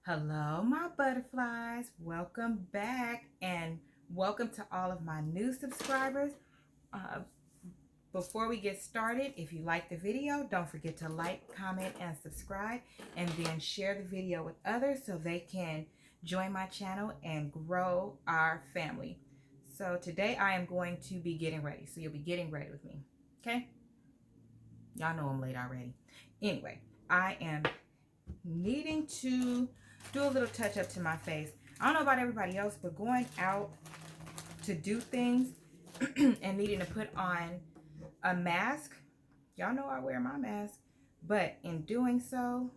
Hello, my butterflies. Welcome back and welcome to all of my new subscribers. Uh, Before we get started, if you like the video, don't forget to like, comment, and subscribe, and then share the video with others so they can join my channel and grow our family. So today I am going to be getting ready. So you'll be getting ready with me. Okay? Y'all know I'm late already. Anyway, I am needing to do a little touch up to my face. I don't know about everybody else, but going out to do things and needing to put on a mask, y'all know I wear my mask, but in doing so,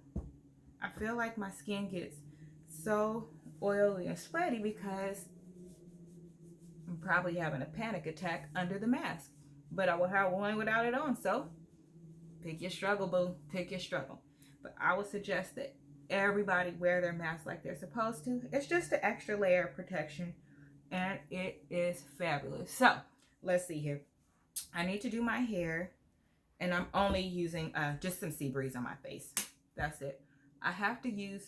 I feel like my skin gets so oily and sweaty because I'm probably having a panic attack under the mask. But I will have one without it on, so pick your struggle, boo. Pick your struggle. But I would suggest that everybody wear their mask like they're supposed to. It's just an extra layer of protection, and it is fabulous. So let's see here. I need to do my hair, and I'm only using just some sea breeze on my face. That's it. I have to use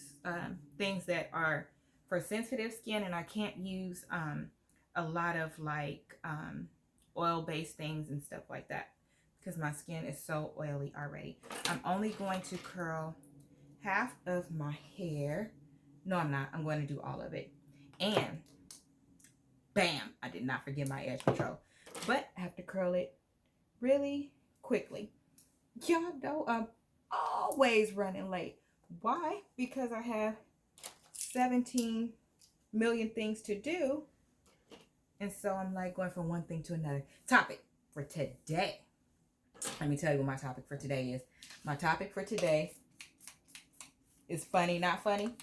things that are for sensitive skin, and I can't use a lot of like oil-based things and stuff like that because my skin is so oily already. I'm only going to curl half of my hair. No, I'm not. I'm going to do all of it. And bam, I did not forget my edge control. But I have to curl it really quickly. Y'all know I'm always running late. Why? Because I have 17 million things to do. And so I'm like going from one thing to another. Topic for today. Let me tell you what my topic for today is. My topic for today is funny, not funny.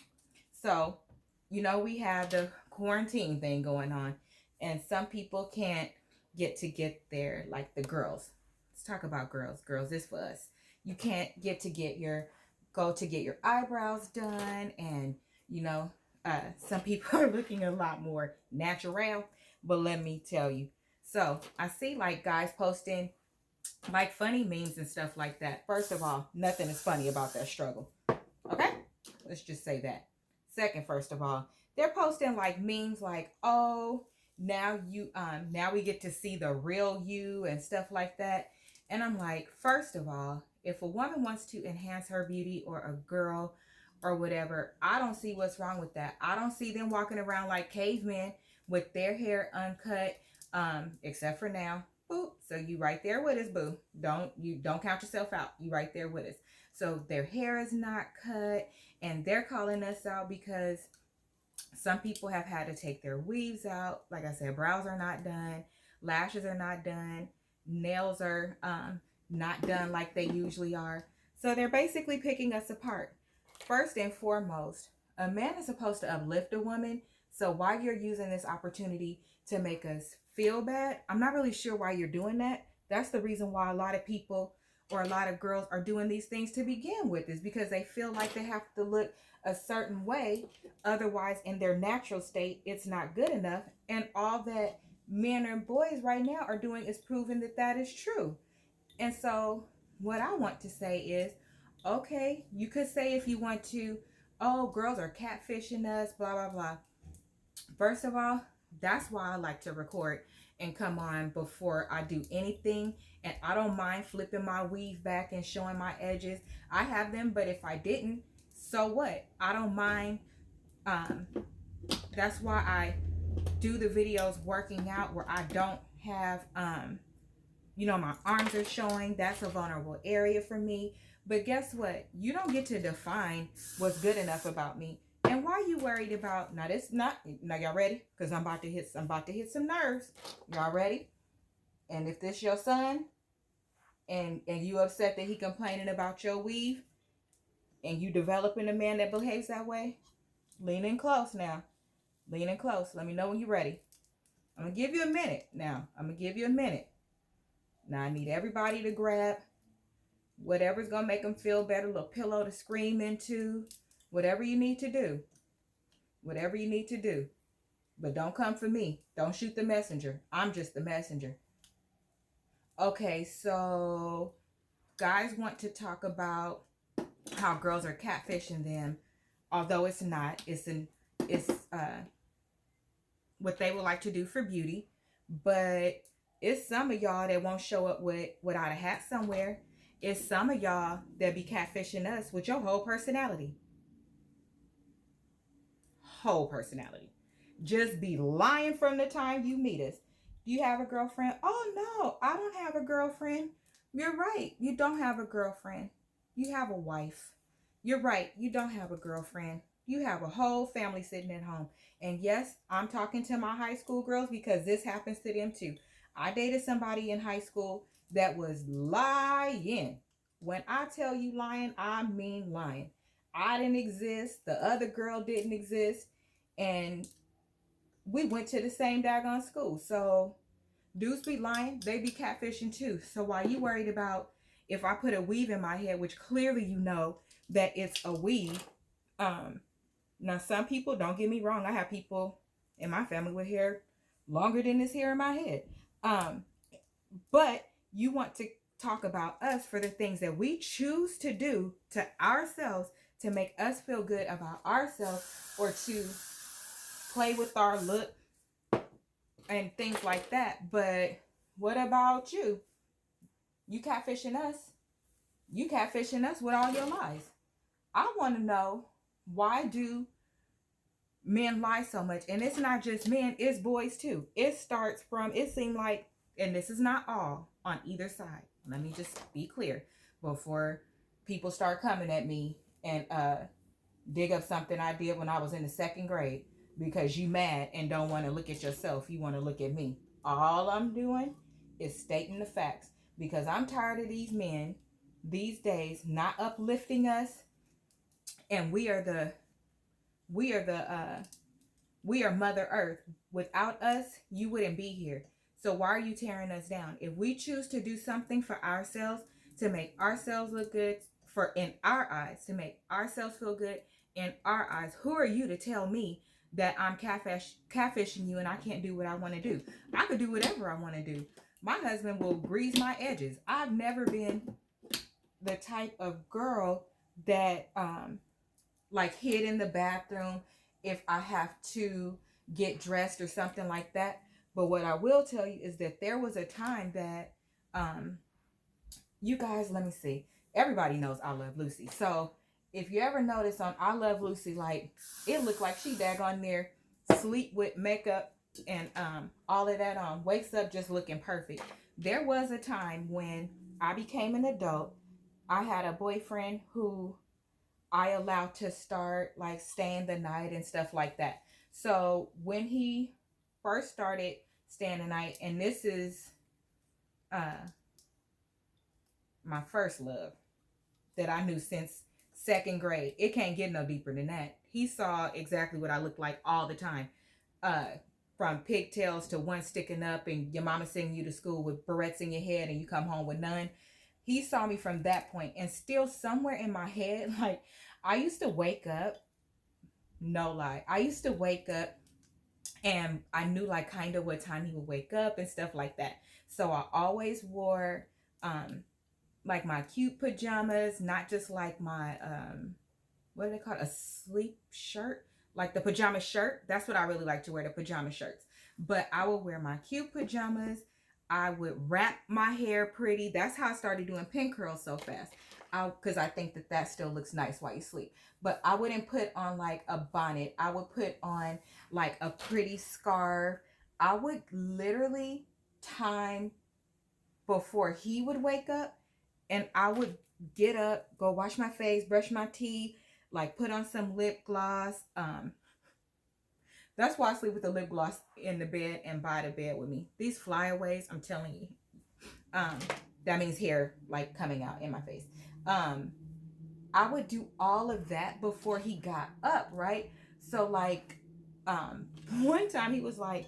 So, you know, we have the quarantine thing going on, and some people can't get there, like the girls. Let's talk about girls. Girls, this for us. You can't go to get your eyebrows done, and you know, some people are looking a lot more natural. But let me tell you. So I see like guys posting like funny memes and stuff like that. First of all, nothing is funny about that struggle. Okay? Let's just say that. Second, first of all, they're posting like memes like, oh, now we get to see the real you and stuff like that. And I'm like, first of all, if a woman wants to enhance her beauty, or a girl or whatever, I don't see what's wrong with that. I don't see them walking around like cavemen with their hair uncut, except for now. Boop. So you right there with us, boo. Don't count yourself out. You right there with us. So their hair is not cut, and they're calling us out because some people have had to take their weaves out. Like I said, brows are not done, lashes are not done, nails are not done like they usually are. So they're basically picking us apart. First and foremost, a man is supposed to uplift a woman. So while you're using this opportunity to make us feel bad, I'm not really sure why you're doing that. That's the reason why a lot of people or a lot of girls are doing these things to begin with, is because they feel like they have to look a certain way. Otherwise, in their natural state, it's not good enough. And all that men and boys right now are doing is proving that that is true. And so what I want to say is, okay, you could say if you want to, oh, girls are catfishing us, blah, blah, blah. First of all, that's why I like to record and come on before I do anything. And I don't mind flipping my weave back and showing my edges. I have them, but if I didn't, so what? I don't mind. That's why I do the videos working out where I don't have, my arms are showing. That's a vulnerable area for me. But guess what? You don't get to define what's good enough about me. And why are you worried about, now y'all ready? Because I'm about to hit some nerves. Y'all ready? And if this your son and you upset that he complaining about your weave and you developing a man that behaves that way, lean in close now. Lean in close. Let me know when you're ready. I'm going to give you a minute now. Now I need everybody to grab whatever's going to make them feel better, a little pillow to scream into, whatever you need to do. Whatever you need to do. But don't come for me. Don't shoot the messenger. I'm just the messenger. Okay, so guys want to talk about how girls are catfishing them although it's not. It's what they would like to do for beauty, but it's some of y'all that won't show up without a hat somewhere. It's some of y'all that be catfishing us with your whole personality. Whole personality. Just be lying from the time you meet us. Do you have a girlfriend? Oh no, I don't have a girlfriend. You're right. You don't have a girlfriend. You have a wife. You're right. You don't have a girlfriend. You have a whole family sitting at home. And yes, I'm talking to my high school girls because this happens to them too. I dated somebody in high school that was lying. When I tell you lying, I mean lying. I didn't exist. The other girl didn't exist. And we went to the same daggone school. So dudes be lying. They be catfishing too. So why you worried about if I put a weave in my head, which clearly you know that it's a weave. Now some people, don't get me wrong, I have people in my family with hair longer than this hair in my head. But you want to talk about us for the things that we choose to do to ourselves to make us feel good about ourselves, or to play with our look and things like that. But what about you? You catfishing us. You catfishing us with all your lies. I want to know, why do men lie so much? And it's not just men, it's boys too. It starts from, it seemed like, and this is not all on either side. Let me just be clear before people start coming at me and dig up something I did when I was in the 2nd grade because you mad and don't want to look at yourself. You want to look at me. All I'm doing is stating the facts, because I'm tired of these men these days not uplifting us. And we are Mother Earth. Without us, you wouldn't be here. So why are you tearing us down? If we choose to do something for ourselves, to make ourselves look good, for in our eyes, to make ourselves feel good in our eyes, who are you to tell me that I'm catfishing you and I can't do what I want to do? I could do whatever I want to do. My husband will grease my edges. I've never been the type of girl that like hid in the bathroom if I have to get dressed or something like that. But what I will tell you is that there was a time that you guys, let me see. Everybody knows I Love Lucy. So if you ever notice on I Love Lucy, like, it looked like she daggone near sleep with makeup and all of that on. Wakes up just looking perfect. There was a time when I became an adult. I had a boyfriend who I allowed to start like staying the night and stuff like that. So when he first started staying the night, and this is my first love that I knew since 2nd grade. It can't get no deeper than that. He saw exactly what I looked like all the time. From pigtails to one sticking up, and your mama sending you to school with barrettes in your head and you come home with none. He saw me from that point, and still somewhere in my head, like, I used to wake up, no lie, I used to wake up and I knew like kind of what time he would wake up and stuff like that. So I always wore like my cute pajamas, not just like my what do they call it, a sleep shirt, like the pajama shirt. That's what I really like to wear, the pajama shirts. But I would wear my cute pajamas. I would wrap my hair pretty. That's how I started doing pin curls so fast, because I think that still looks nice while you sleep. But I wouldn't put on like a bonnet. I would put on like a pretty scarf. I would literally time before he would wake up, and I would get up, go wash my face, brush my teeth, like put on some lip gloss. That's why I sleep with the lip gloss in the bed and by the bed with me. These flyaways, I'm telling you, that means hair like coming out in my face. I would do all of that before he got up, right? So like, one time he was like,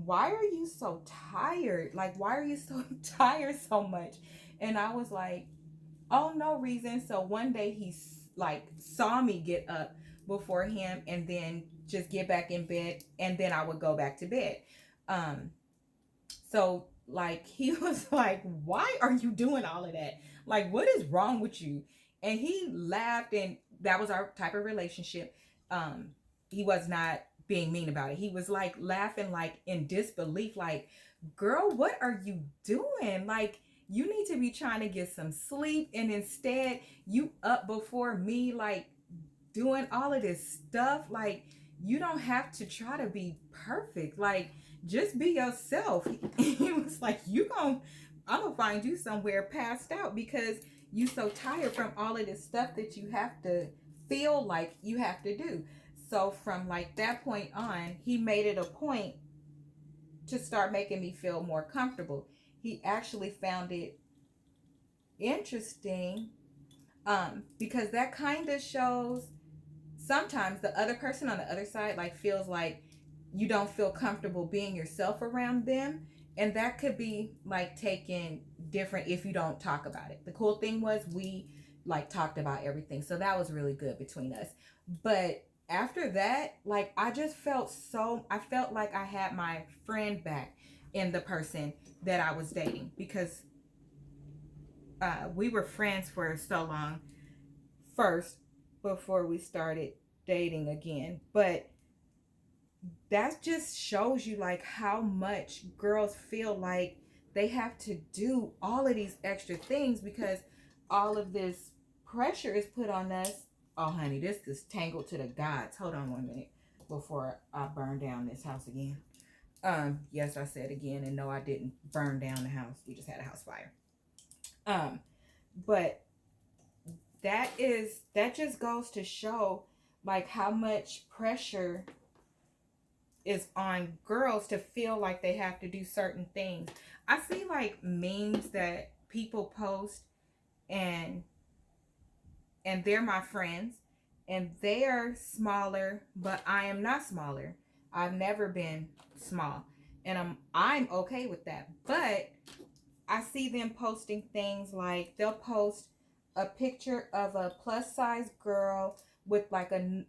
why are you so tired? Like, why are you so tired so much? And I was like, oh, no reason. So one day he like saw me get up before him and then just get back in bed, and then I would go back to bed. So like he was like, why are you doing all of that? Like, what is wrong with you? And he laughed, and that was our type of relationship. he was not being mean about it. He was like laughing, like in disbelief, like, girl, what are you doing? Like, you need to be trying to get some sleep, and instead you up before me, like doing all of this stuff. Like, you don't have to try to be perfect. Like, just be yourself. He was like, I'm gonna find you somewhere passed out because you so tired from all of this stuff that you have to feel like you have to do. So from like that point on, he made it a point to start making me feel more comfortable. He actually found it interesting, because that kind of shows sometimes the other person on the other side like feels like you don't feel comfortable being yourself around them, and that could be like taken different if you don't talk about it. The cool thing was we like talked about everything, so that was really good between us. But after that, like, I felt like I had my friend back in the person that I was dating, because we were friends for so long first before we started dating again. But that just shows you like how much girls feel like they have to do all of these extra things because all of this pressure is put on us. Oh honey, this is tangled to the gods. Hold on 1 minute before I burn down this house again. Yes, I said again, and no, I didn't burn down the house. We just had a house fire. But that just goes to show like how much pressure is on girls to feel like they have to do certain things. I see like memes that people post, and they're my friends, and they are smaller, but I am not smaller. I've never been small, and I'm okay with that. But I see them posting things like they'll post a picture of a plus size girl with like a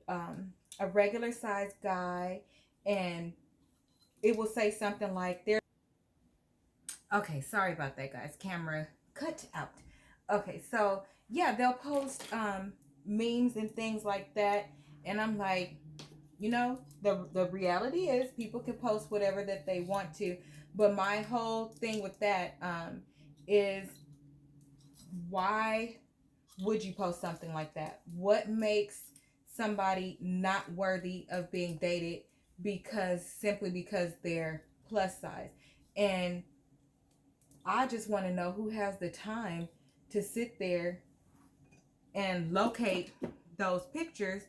regular size guy, and it will say something like they're okay. Sorry about that, guys. Camera cut out. Okay, so yeah, they'll post memes and things like that, and I'm like, you know, the reality is people can post whatever that they want to, but my whole thing with that is, why would you post something like that? What makes somebody not worthy of being dated simply because they're plus size? And I just want to know who has the time to sit there and locate those pictures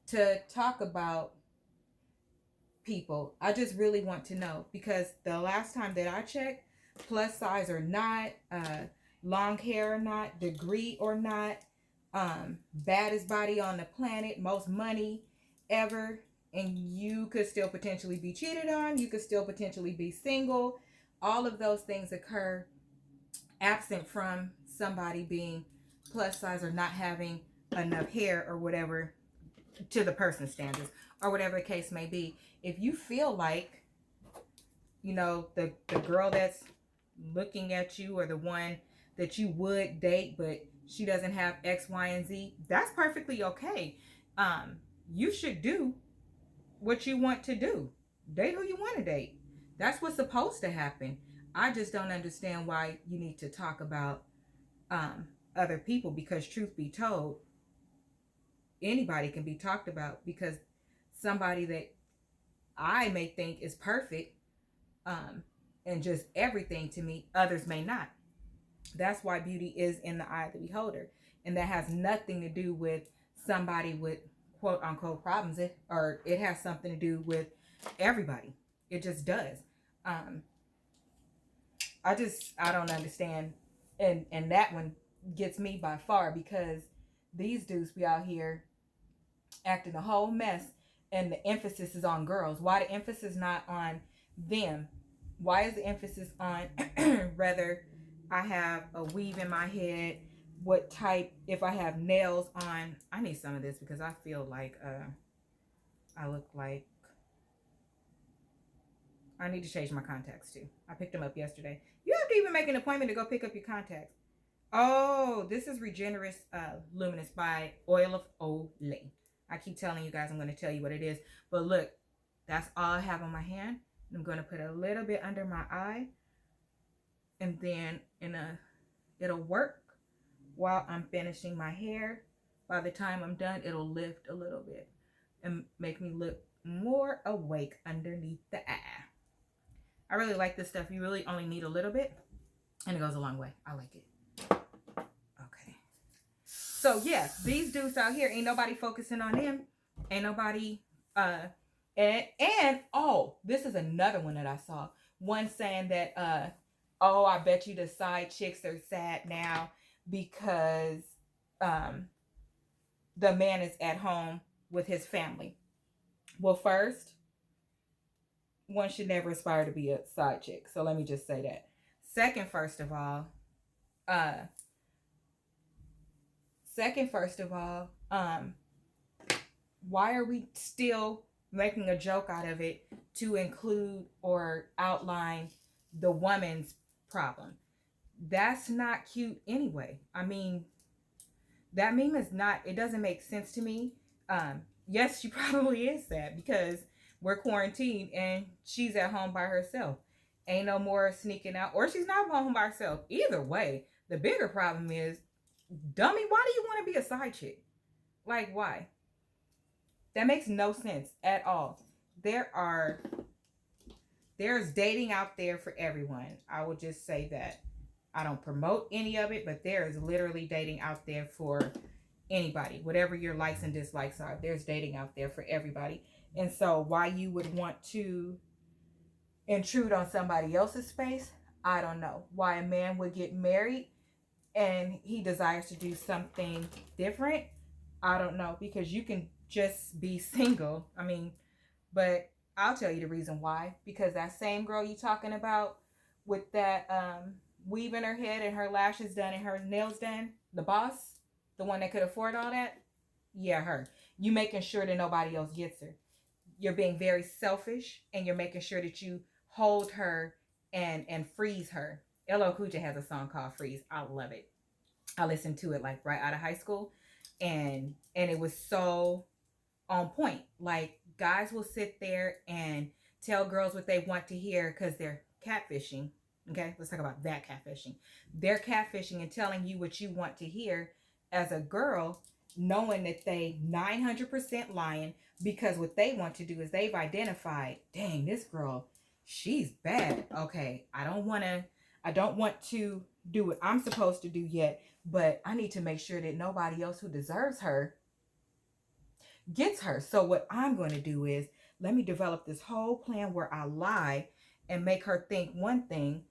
to talk about people. I just really want to know, because the last time that I checked, plus size or not, long hair or not, degree or not, baddest body on the planet, most money ever, and you could still potentially be cheated on, you could still potentially be single. All of those things occur absent from somebody being plus size or not having enough hair or whatever to the person's standards, or whatever the case may be. If you feel like, you know, the girl that's looking at you, or the one that you would date, but she doesn't have X, Y, and Z, that's perfectly okay. You should do what you want to do. Date who you want to date. That's what's supposed to happen. I just don't understand why you need to talk about other people, because truth be told, anybody can be talked about, because somebody that I may think is perfect, and just everything to me, others may not. That's why beauty is in the eye of the beholder, and that has nothing to do with somebody with quote unquote problems. It has something to do with everybody. It just does. I don't understand, and that one gets me by far, because these dudes be out here acting a whole mess, and the emphasis is on girls. Why the emphasis not on them? Why is the emphasis on whether I have a weave in my head, what type, if I have nails on? I need some of this because I feel like I look like I need to change my contacts too. I picked them up yesterday. You have to even make an appointment to go pick up your contacts. Oh, this is Regenerous Luminous by Oil of Olay. I keep telling you guys I'm going to tell you what it is. But look, that's all I have on my hand. I'm going to put a little bit under my eye. And then it'll work while I'm finishing my hair. By the time I'm done, it'll lift a little bit and make me look more awake underneath the eye. I really like this stuff. You really only need a little bit, and it goes a long way. I like it. Okay. So, yeah, these dudes out here, ain't nobody focusing on them. Ain't nobody, oh, this is another one that I saw. One saying that, oh, I bet you the side chicks are sad now because the man is at home with his family. Well, first, one should never aspire to be a side chick. So let me just say that. Second, first of all, why are we still making a joke out of it to include or outline the woman's problem? That's not cute anyway. I mean, that meme is not, it doesn't make sense to me. Yes, she probably is sad because we're quarantined and she's at home by herself. Ain't no more sneaking out, or she's not home by herself. Either way, the bigger problem is, dummy, why do you want to be a side chick? Like, why? That makes no sense at all. There's dating out there for everyone. I will just say that. I don't promote any of it, but there is literally dating out there for anybody. Whatever your likes and dislikes are, there's dating out there for everybody. And so why you would want to intrude on somebody else's space, I don't know. Why a man would get married and he desires to do something different, I don't know. Because you can just be single. I mean, but I'll tell you the reason why. Because that same girl you talking about with that weave in her head and her lashes done and her nails done, the boss, the one that could afford all that, yeah, her. You making sure that nobody else gets her. You're being very selfish, and you're making sure that you hold her and freeze her. LL Cool J has a song called Freeze. I love it. I listened to it like right out of high school, and it was so on point. Like, guys will sit there and tell girls what they want to hear because they're catfishing. Okay, let's talk about that, catfishing. They're catfishing and telling you what you want to hear as a girl, knowing that they 900% lying, because what they want to do is they've identified, dang, this girl, she's bad. Okay, I don't want to do what I'm supposed to do yet, but I need to make sure that nobody else who deserves her gets her. So what I'm going to do is, let me develop this whole plan where I lie and make her think one thing,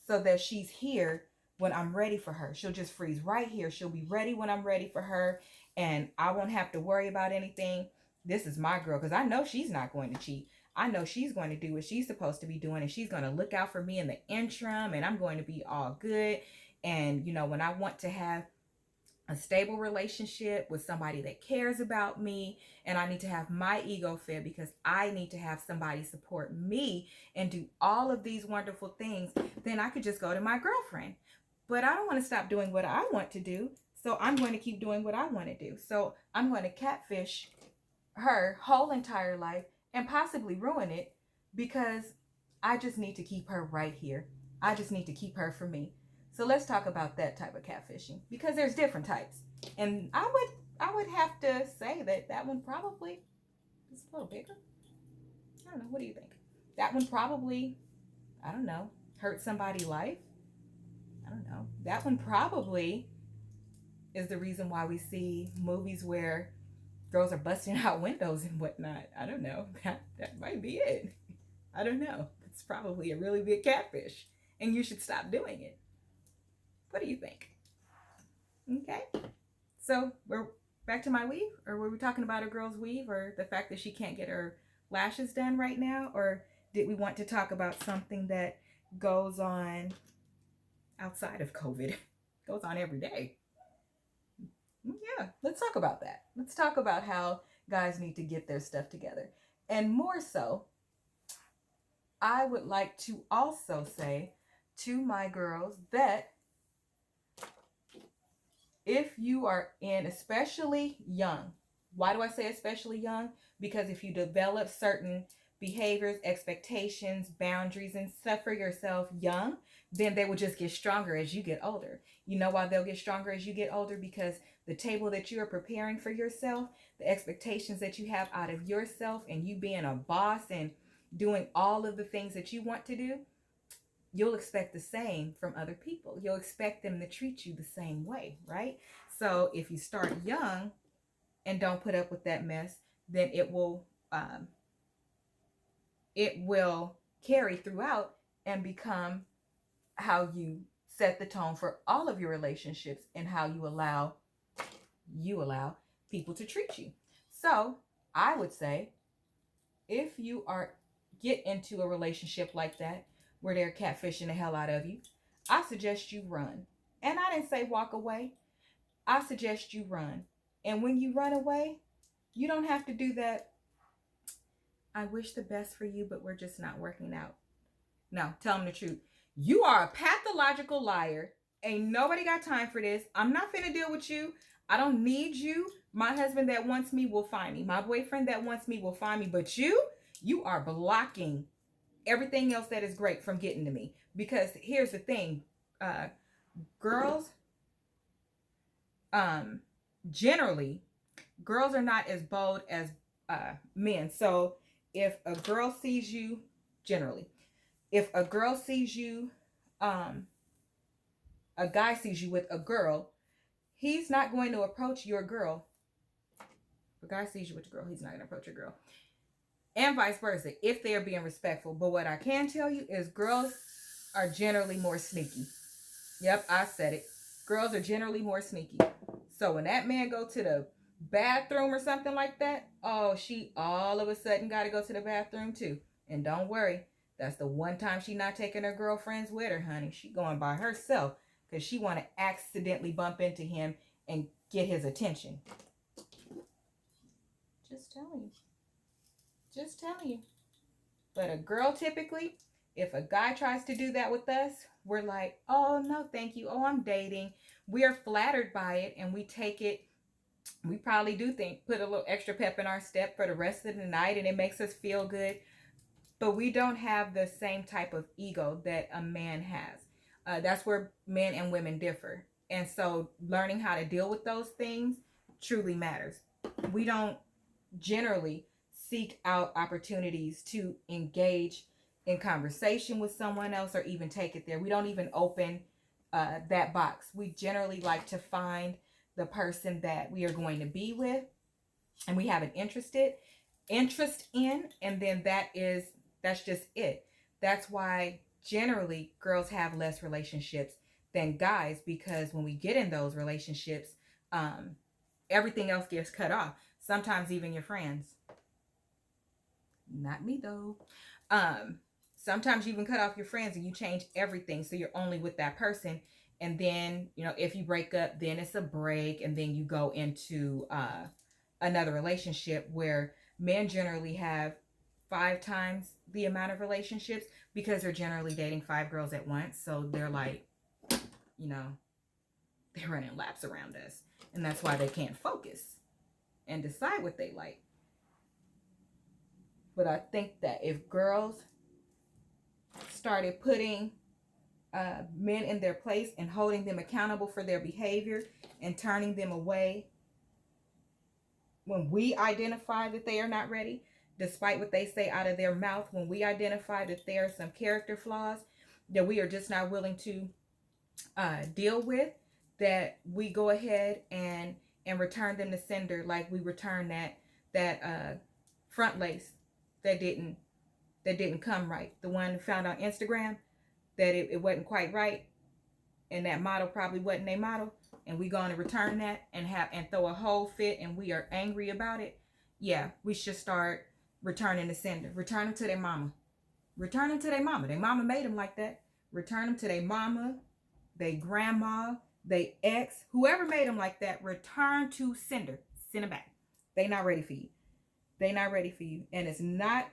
so that she's here when I'm ready for her. She'll just freeze right here. She'll be ready when I'm ready for her, and I won't have to worry about anything. This is my girl, because I know she's not going to cheat. I know she's going to do what she's supposed to be doing, and she's going to look out for me in the interim, and I'm going to be all good. And, you know, when I want to have a stable relationship with somebody that cares about me, and I need to have my ego fed because I need to have somebody support me and do all of these wonderful things, then I could just go to my girlfriend. But I don't want to stop doing what I want to do, so I'm going to keep doing what I want to do. So I'm going to catfish her whole entire life and possibly ruin it, because I just need to keep her right here. I just need to keep her for me. So let's talk about that type of catfishing, because there's different types. And I would have to say that one probably is a little bigger. I don't know. What do you think? That one probably, I don't know, hurt somebody's life. I don't know. That one probably is the reason why we see movies where girls are busting out windows and whatnot. I don't know. That might be it. I don't know. It's probably a really big catfish, and you should stop doing it. What do you think? Okay. So we're back to my weave, or were we talking about a girl's weave, or the fact that she can't get her lashes done right now? Or did we want to talk about something that goes on outside of COVID? Goes on every day. Yeah, let's talk about that. Let's talk about how guys need to get their stuff together. And more so, I would like to also say to my girls that if you are in, especially young, Why do I say especially young? Because if you develop certain behaviors, expectations, boundaries, and stuff for yourself young, then they will just get stronger as you get older. You know why they'll get stronger as you get older? Because the table that you are preparing for yourself, the expectations that you have out of yourself, and you being a boss and doing all of the things that you want to do, you'll expect the same from other people. You'll expect them to treat you the same way, right? So if you start young and don't put up with that mess, then it will carry throughout and become how you set the tone for all of your relationships and how you allow people to treat you. So I would say, if you are get into a relationship like that where they're catfishing the hell out of you, I suggest you run. And I didn't say walk away. I suggest you run. And when you run away, you don't have to do that. I wish the best for you, but we're just not working out. No, tell them the truth. You are a pathological liar. Ain't nobody got time for this. I'm not finna deal with you. I don't need you. My husband that wants me will find me. My boyfriend that wants me will find me. But you are blocking everything else that is great from getting to me. Because here's the thing, girls, generally, girls are not as bold as men. So if a girl sees you, generally, if a girl sees you, a guy sees you with a girl, he's not going to approach your girl. If a guy sees you with a girl, he's not going to approach your girl. And vice versa, if they are being respectful. But what I can tell you is girls are generally more sneaky. Yep, I said it. Girls are generally more sneaky. So when that man go to the bathroom or something like that, oh, she all of a sudden got to go to the bathroom too. And don't worry, that's the one time she not taking her girlfriends with her, honey. She going by herself because she want to accidentally bump into him and get his attention. Just telling you. Just telling you. But a girl, typically, if a guy tries to do that with us, we're like, oh, no, thank you. Oh, I'm dating. We are flattered by it, and we take it. We probably do put a little extra pep in our step for the rest of the night, and it makes us feel good. But we don't have the same type of ego that a man has. That's where men and women differ. And so learning how to deal with those things truly matters. We don't generally seek out opportunities to engage in conversation with someone else or even take it there. We don't even open that box. We generally like to find the person that we are going to be with and we have an interest in, and then that's just it. That's why generally girls have less relationships than guys, because when we get in those relationships, everything else gets cut off. Sometimes even your friends. Not me though. Sometimes you even cut off your friends and you change everything. So you're only with that person. And then, if you break up, then it's a break. And then you go into another relationship, where men generally have 5 times the amount of relationships because they're generally dating 5 girls at once. So they're like, they're running laps around us. And that's why they can't focus and decide what they like. But I think that if girls started putting men in their place and holding them accountable for their behavior and turning them away when we identify that they are not ready, despite what they say out of their mouth, when we identify that there are some character flaws that we are just not willing to deal with, that we go ahead and return them to sender, like we return that front lace that didn't come right. The one found on Instagram that it wasn't quite right, and that model probably wasn't a model, and we going to return that and throw a whole fit, and we are angry about it. Yeah, we should start returning the sender. Return them to their mama. Return them to their mama. Their mama made them like that. Return them to their mama, their grandma, their ex, whoever made them like that. Return to sender. Send them back. They not ready for you. They not ready for you. And it's not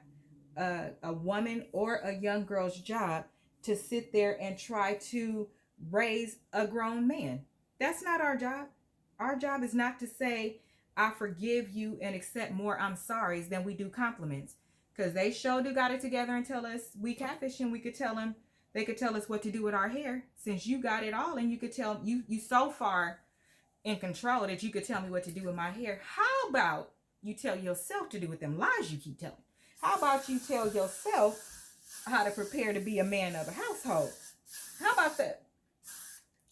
a woman or a young girl's job to sit there and try to raise a grown man. That's not our job. Our job is not to say, I forgive you and accept more I'm sorry's than we do compliments. Because they sure do got it together and tell us we catfishing. We could tell them, they could tell us what to do with our hair. Since you got it all and you could tell, you so far in control that you could tell me what to do with my hair. How about you tell yourself to do with them lies you keep telling? How about you tell yourself how to prepare to be a man of a household? How about that?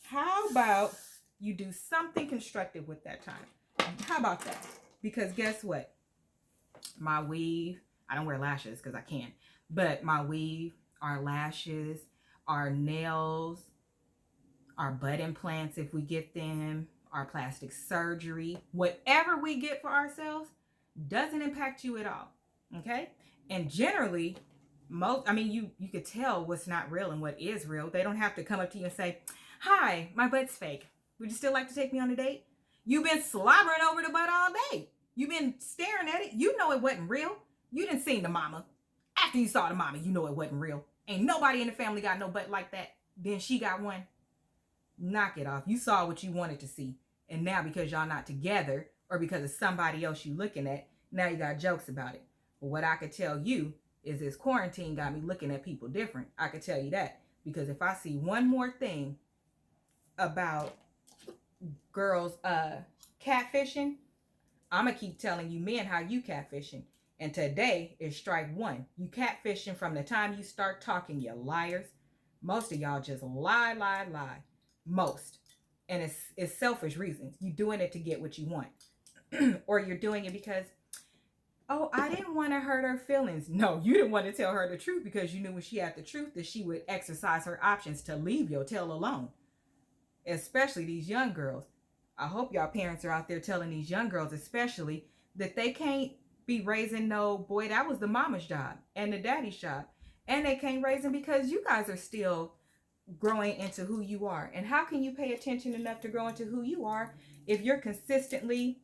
How about you do something constructive with that time? How about that? Because guess what? My weave, I don't wear lashes because I can't, but my weave, our lashes, our nails, our butt implants if we get them, our plastic surgery, whatever we get for ourselves doesn't impact you at all. Okay? And generally, you could tell what's not real and what is real. They don't have to come up to you and say, "Hi, my butt's fake. Would you still like to take me on a date?" You've been slobbering over the butt all day. You've been staring at it. You know it wasn't real. You didn't see the mama. After you saw the mama, you know it wasn't real. Ain't nobody in the family got no butt like that. Then she got one. Knock it off. You saw what you wanted to see. And now because y'all not together or because of somebody else you looking at, now you got jokes about it. But what I could tell you is this quarantine got me looking at people different. I could tell you that. Because if I see one more thing about girls catfishing, I'm going to keep telling you men how you catfishing. And today is strike one. You catfishing from the time you start talking, you liars. Most of y'all just lie. Most. And it's selfish reasons. You doing it to get what you want. Or you're doing it because, oh, I didn't want to hurt her feelings. No, you didn't want to tell her the truth because you knew when she had the truth that she would exercise her options to leave your tail alone. Especially these young girls. I hope y'all parents are out there telling these young girls especially that they can't be raising no boy. That was the mama's job and the daddy's job. And they can't raise them because you guys are still growing into who you are. And how can you pay attention enough to grow into who you are if you're consistently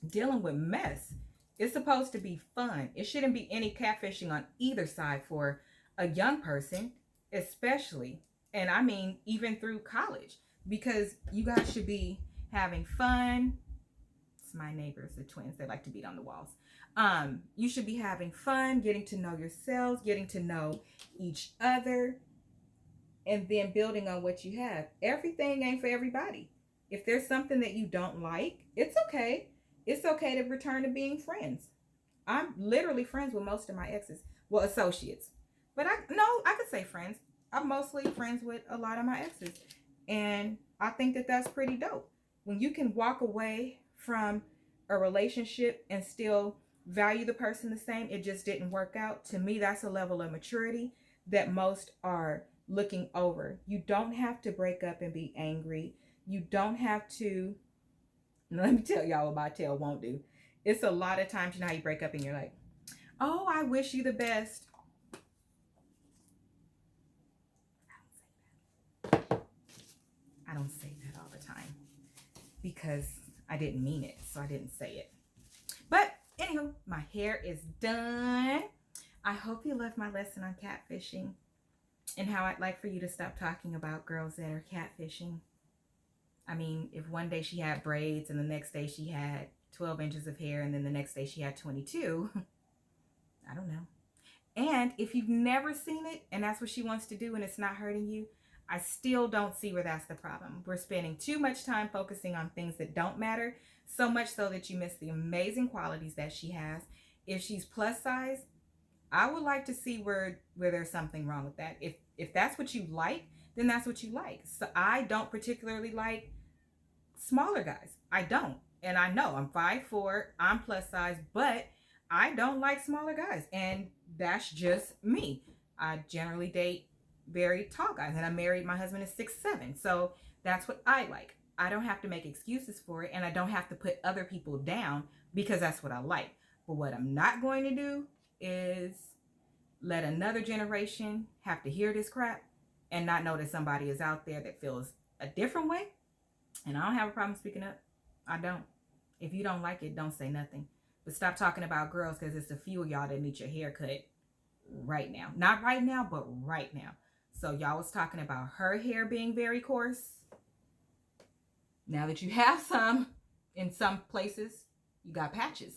dealing with mess? It's supposed to be fun. It shouldn't be any catfishing on either side for a young person, especially. And I mean, even through college, because you guys should be having fun. It's my neighbors, the twins. They like to beat on the walls. You should be having fun, getting to know yourselves, getting to know each other, and then building on what you have. Everything ain't for everybody. If there's something that you don't like, it's okay. It's okay to return to being friends. I'm literally friends with most of my exes. Well, associates. But I could say friends. I'm mostly friends with a lot of my exes. And I think that that's pretty dope. When you can walk away from a relationship and still value the person the same, it just didn't work out. To me, that's a level of maturity that most are looking over. You don't have to break up and be angry. You don't have to. Let me tell y'all what my tail won't do. It's a lot of times, you know how you break up and you're like, "Oh, I wish you the best." I don't say that all the time because I didn't mean it, so I didn't say it. But anywho, my hair is done. I hope you loved my lesson on catfishing and how I'd like for you to stop talking about girls that are catfishing. I mean, if one day she had braids and the next day she had 12 inches of hair and then the next day she had 22, I don't know. And if you've never seen it and that's what she wants to do and it's not hurting you, I still don't see where that's the problem. We're spending too much time focusing on things that don't matter, so much so that you miss the amazing qualities that she has. If she's plus size, I would like to see where there's something wrong with that. If that's what you like, then that's what you like. So I don't particularly like smaller guys. I don't. And I know I'm 5'4", I'm plus size, but I don't like smaller guys. And that's just me. I generally date very tall guys, and I'm married. My husband is 6'7", so that's what I like. I don't have to make excuses for it, and I don't have to put other people down because that's what I like. But what I'm not going to do is let another generation have to hear this crap and not know that somebody is out there that feels a different way. And I don't have a problem speaking up. I don't. If you don't like it, don't say nothing. But stop talking about girls, because it's a few of y'all that need your hair cut right now. Not right now, but right now. So y'all was talking about her hair being very coarse. Now that you have some in some places, you got patches.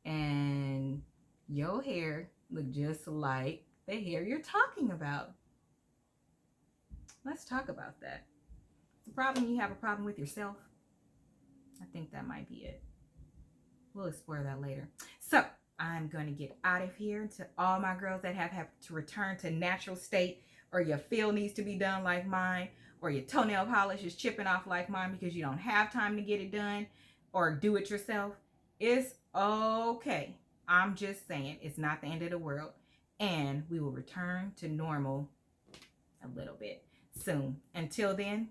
And your hair look just like the hair you're talking about. Let's talk about that. The problem, you have a problem with yourself. I think that might be it. We'll explore that later. So I'm going to get out of here. To all my girls that have to return to natural state, or your feel needs to be done like mine, or your toenail polish is chipping off like mine because you don't have time to get it done or do it yourself, it's okay. I'm just saying, it's not the end of the world. And we will return to normal a little bit soon. Until then,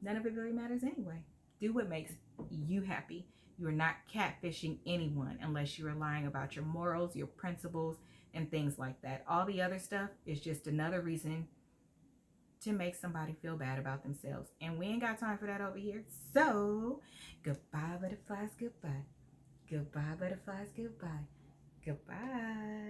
none of it really matters anyway. Do what makes you happy. You're not catfishing anyone unless you're lying about your morals, your principles, and things like that. All the other stuff is just another reason to make somebody feel bad about themselves. And we ain't got time for that over here. So, goodbye, butterflies, goodbye. Goodbye, butterflies, goodbye. Goodbye.